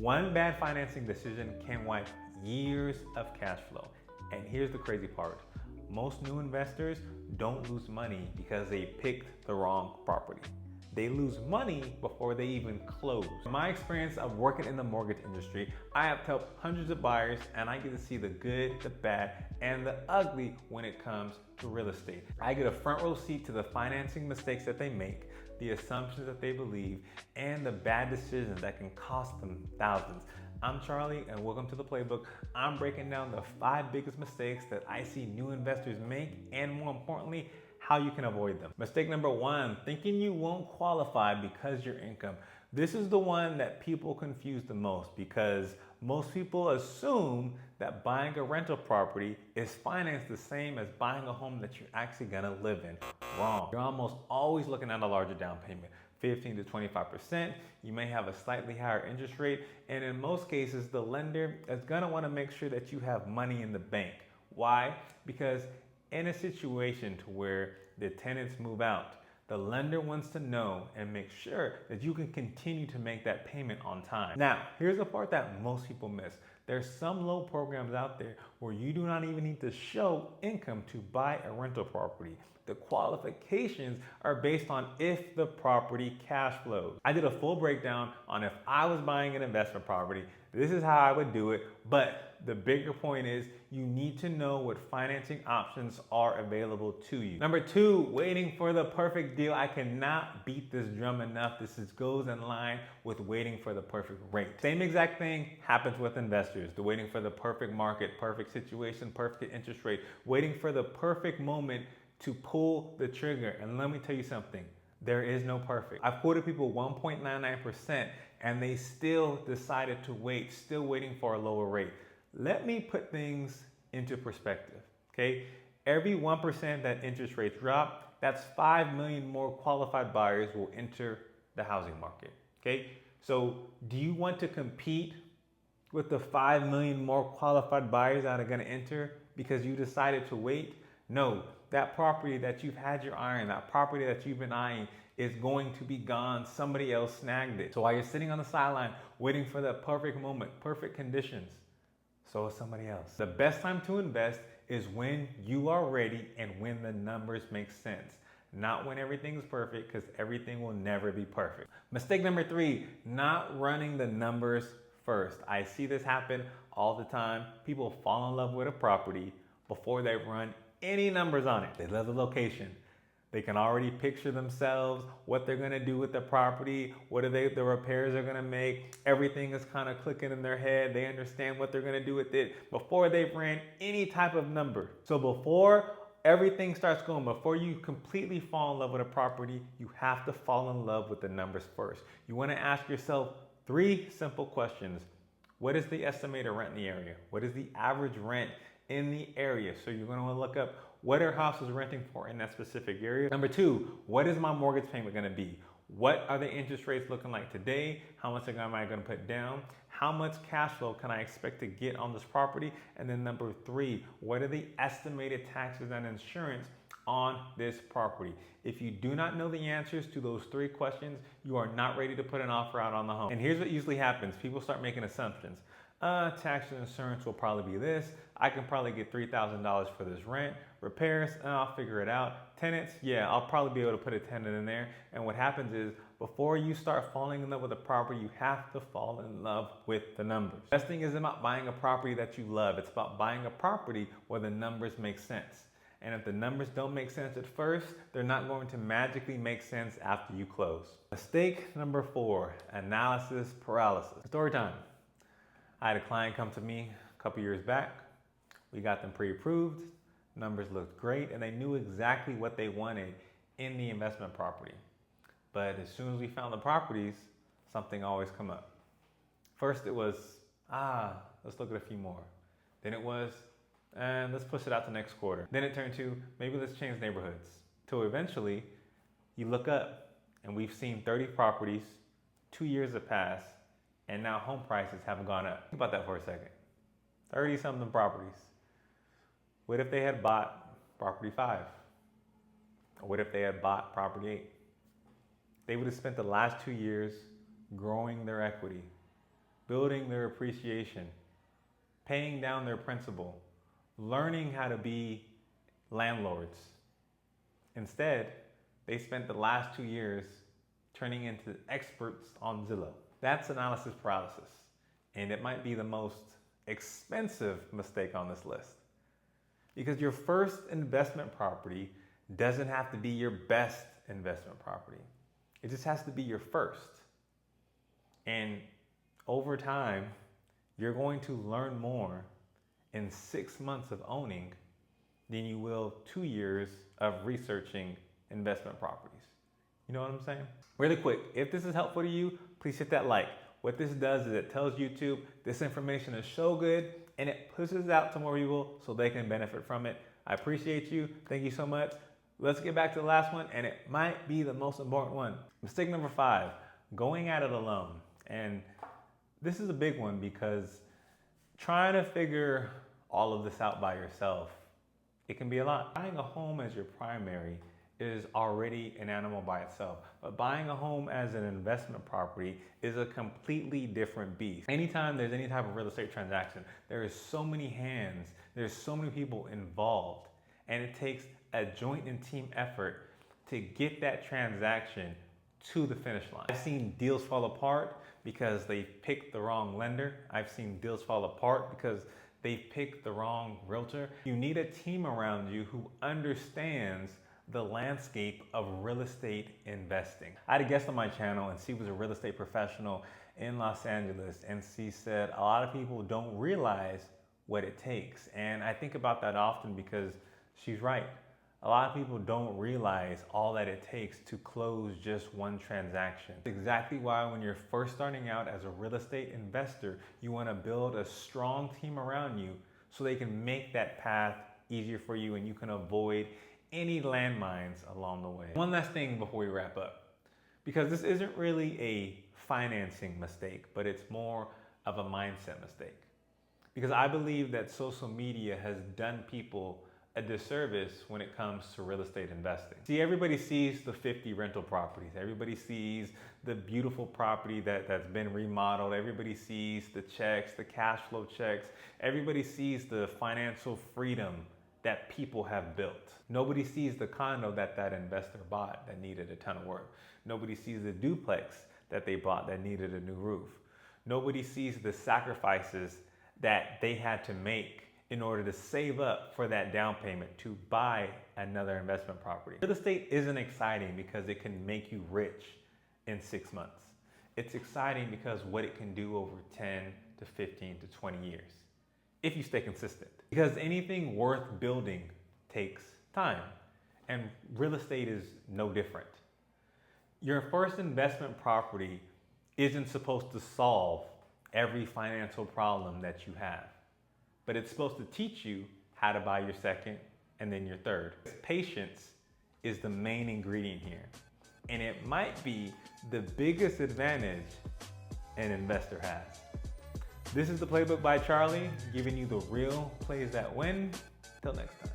One bad financing decision can wipe years of cash flow. And here's the crazy part. Most new investors don't lose money because they picked the wrong property. They lose money before they even close. In my experience of working in the mortgage industry, I have helped hundreds of buyers and I get to see the good, the bad, and the ugly when it comes to real estate. I get a front row seat to the financing mistakes that they make, the assumptions that they believe, and the bad decisions that can cost them thousands. I'm Charlie and welcome to The Playbook. I'm breaking down the 5 biggest mistakes that I see new investors make and more importantly, how you can avoid them. Mistake number 1, thinking you won't qualify because your income. This is the one that people confuse the most because most people assume that buying a rental property is financed the same as buying a home that you're actually gonna live in. Wrong. You're almost always looking at a larger down payment. 15 to 25%. You may have a slightly higher interest rate, and in most cases, the lender is gonna wanna make sure that you have money in the bank. Why? Because in a situation to where the tenants move out, the lender wants to know and make sure that you can continue to make that payment on time. Now, here's the part that most people miss. There's some loan programs out there where you do not even need to show income to buy a rental property. The qualifications are based on if the property cash flows. I did a full breakdown on if I was buying an investment property, this is how I would do it, but the bigger point is you need to know what financing options are available to you. Number 2, waiting for the perfect deal. I cannot beat this drum enough. This goes in line with waiting for the perfect rate. Same exact thing happens with investors. The waiting for the perfect market, perfect situation, perfect interest rate, waiting for the perfect moment to pull the trigger. And let me tell you something, there is no perfect. I've quoted people 1.99% and they still decided to wait, still waiting for a lower rate. Let me put things into perspective, okay? Every 1% that interest rates drop, that's 5 million more qualified buyers will enter the housing market, okay? So do you want to compete with the 5 million more qualified buyers that are gonna enter because you decided to wait? No, that property that you've had your eye on, that property that you've been eyeing is going to be gone. Somebody else snagged it. So while you're sitting on the sideline waiting for the perfect moment, perfect conditions, so is somebody else. The best time to invest is when you are ready and when the numbers make sense. Not when everything's perfect, because everything will never be perfect. Mistake number 3, not running the numbers first. I see this happen all the time. People fall in love with a property before they run any numbers on it. They love the location. They can already picture themselves, what they're gonna do with the property, what the repairs are gonna make. Everything is kind of clicking in their head. They understand what they're gonna do with it before they've ran any type of number. So before everything starts going, before you completely fall in love with a property, you have to fall in love with the numbers first. You wanna ask yourself 3 simple questions. What is the estimated rent in the area? What is the average rent in the area? So you're gonna wanna look up what are houses renting for in that specific area. Number 2, what is my mortgage payment gonna be? What are the interest rates looking like today? How much am I gonna put down? How much cash flow can I expect to get on this property? And then number 3, what are the estimated taxes and insurance on this property? If you do not know the answers to those 3 questions, you are not ready to put an offer out on the home. And here's what usually happens. People start making assumptions. Tax and insurance will probably be this. I can probably get $3,000 for this rent. Repairs, I'll figure it out. Tenants, yeah, I'll probably be able to put a tenant in there. And what happens is, before you start falling in love with a property, you have to fall in love with the numbers. Investing isn't about buying a property that you love. It's about buying a property where the numbers make sense. And if the numbers don't make sense at first, they're not going to magically make sense after you close. Mistake number 4, analysis paralysis. Story time. I had a client come to me a couple years back. We got them pre-approved, numbers looked great, and they knew exactly what they wanted in the investment property. But as soon as we found the properties, something always come up. First it was, let's look at a few more. Then it was, let's push it out to next quarter. Then it turned to, maybe let's change neighborhoods. Till eventually, you look up and we've seen 30 properties, 2 years have passed, and now home prices haven't gone up. Think about that for a second. 30 something properties. What if they had bought property 5? Or what if they had bought property 8? They would have spent the last 2 years growing their equity. building their appreciation, paying down their principal, learning how to be landlords. Instead, they spent the last 2 years turning into experts on Zillow. That's analysis paralysis, and it might be the most expensive mistake on this list. Because your first investment property doesn't have to be your best investment property. It just has to be your first. And over time, you're going to learn more in 6 months of owning than you will 2 years of researching investment properties. You know what I'm saying? Really quick, if this is helpful to you, please hit that like. What this does is it tells YouTube this information is so good, and it pushes it out to more people so they can benefit from it. I appreciate you. Thank you so much. Let's get back to the last one, and it might be the most important one. Mistake number 5, going at it alone. And this is a big one because trying to figure all of this out by yourself, it can be a lot. Buying a home as your primary is already an animal by itself, but buying a home as an investment property is a completely different beast. Anytime there's any type of real estate transaction, there is so many hands, there's so many people involved, and it takes a joint and team effort to get that transaction to the finish line. I've seen deals fall apart because they picked the wrong lender. I've seen deals fall apart because they picked the wrong realtor. You need a team around you who understands the landscape of real estate investing. I had a guest on my channel, and she was a real estate professional in Los Angeles, and she said a lot of people don't realize what it takes. And I think about that often because she's right. A lot of people don't realize all that it takes to close just one transaction. It's exactly why when you're first starting out as a real estate investor, you want to build a strong team around you so they can make that path easier for you and you can avoid any landmines along the way. One last thing before we wrap up, because this isn't really a financing mistake, but it's more of a mindset mistake. Because I believe that social media has done people a disservice when it comes to real estate investing. See, everybody sees the 50 rental properties. Everybody sees the beautiful property that's been remodeled. Everybody sees the checks, the cash flow checks. Everybody sees the financial freedom that people have built. Nobody sees the condo that investor bought that needed a ton of work. Nobody sees the duplex that they bought that needed a new roof. Nobody sees the sacrifices that they had to make in order to save up for that down payment to buy another investment property. Real estate isn't exciting because it can make you rich in 6 months. It's exciting because what it can do over 10 to 15 to 20 years, if you stay consistent. Because anything worth building takes time, and real estate is no different. Your first investment property isn't supposed to solve every financial problem that you have, but it's supposed to teach you how to buy your second and then your third. Patience is the main ingredient here, and it might be the biggest advantage an investor has. This is The Playbook by Charlie, giving you the real plays that win. Till next time.